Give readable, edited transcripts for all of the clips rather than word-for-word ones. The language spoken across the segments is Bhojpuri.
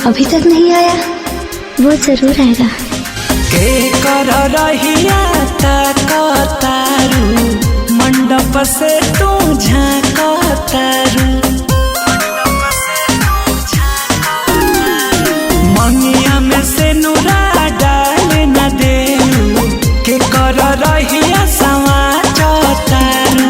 अभी तक नहीं आया, वो जरूर आएगा। के कर रहिया तारू मंडप से तू झांकतारू, मंगिया में से नूरा डाल न दे के कर रहिया समाचारू।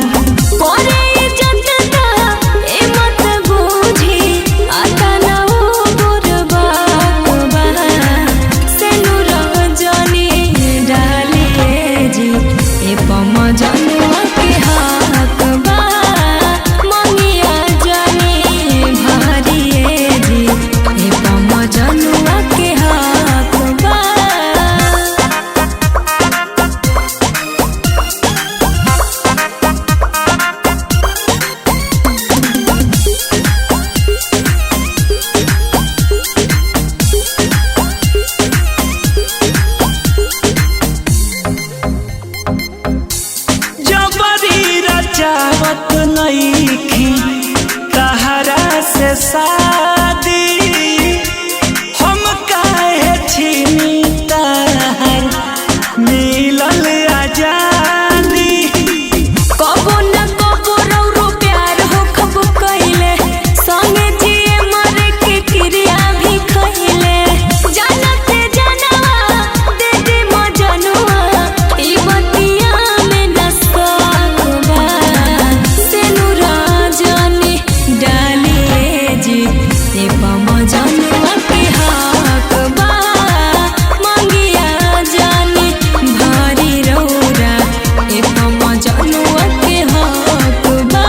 जावत नईखी तहरा से शादी, हम काहे छीनी तहर मिलल आजादी। कबो न कबो रौरो प्यार हो खब कइले, संगे जिए मरे के क्रिया भी खइले। जानते जानवा दे दे मजनुआ, ई बतिया में न सकबा। जनुआ के हाक बा, मंगिया जानी भारी रौरा, ए पमा जनुआ के हाक बा।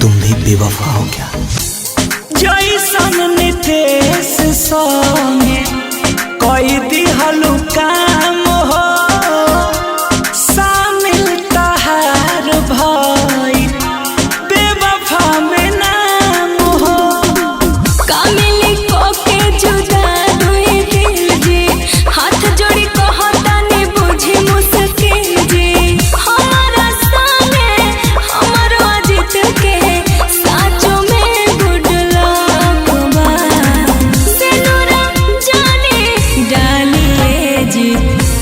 तुम भी बेवफा हो क्या? जैसन नितेश संगे कोई दिहलु काम हो, शामिल तहार भाई बेवफा में नाम हो। कामिली को के जुदा दुई दिल जी, हाथ जोड़ी कहतानी बुझी मुश्किल जी। हमारा संगे हमारो अजित के साचो में गुड लक बा। सिनुरा जानी डालिए जी,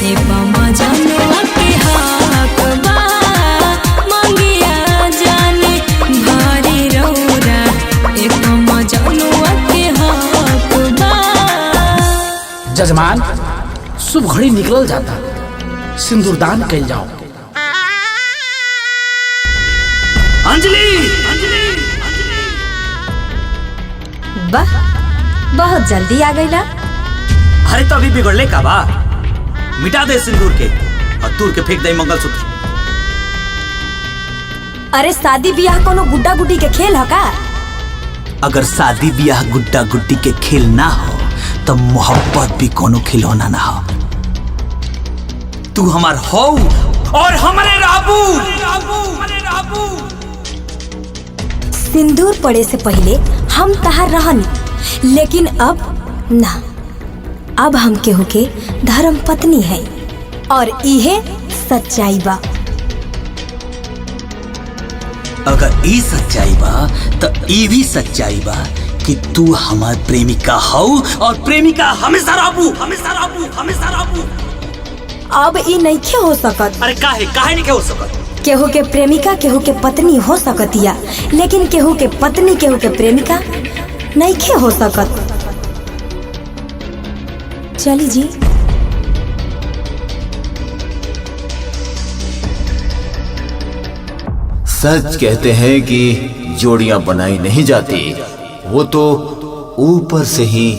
ए पमा जनुआ के हाक बा, मंगिया जानी भारी रौरा, ए पमा जनुआ के हाक बा। जजमान, शुभ घड़ी निकल जाता, सिंदूरदान कल जाओ। अंजलि, वाह, बहुत जल्दी आ गईला। अरे तो अभी बिगड़ले का बा? मिटा दे सिंदूर के और दूर के फेंक दे मंगलसूत्र। अरे शादी ब्याह कोनो गुड्डा गुड्डी के खेल है का? अगर शादी ब्याह गुड्डा गुड्डी के खेल ना हो तो मोहब्बत भी कोनो खिलौना ना हो। तू हमार हो और हमारे राबू। सिंदूर पड़े से पहले हम तहार रहनी, लेकिन अब ना। अब हम केहू के धर्म पत्नी है और इहे सच्चाई बा। अगर ई सच्चाई बा तो ई भी सच्चाई बा कि तू हमार प्रेमिका हो और प्रेमिका हमेशा राबू, हमेशा राबू, हमेशा राबू। अब ई नइखे हो सकत। अरे काहे नहीं हो सकत? केहू के प्रेमिका केहू के पत्नी हो सकतिया, लेकिन केहू के पत्नी केहू के प्रेमिका नइखे हो सकत। चली जी। सच कहते हैं कि जोड़ियां बनाई नहीं जाती, वो तो ऊपर से ही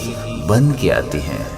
बन के आती हैं।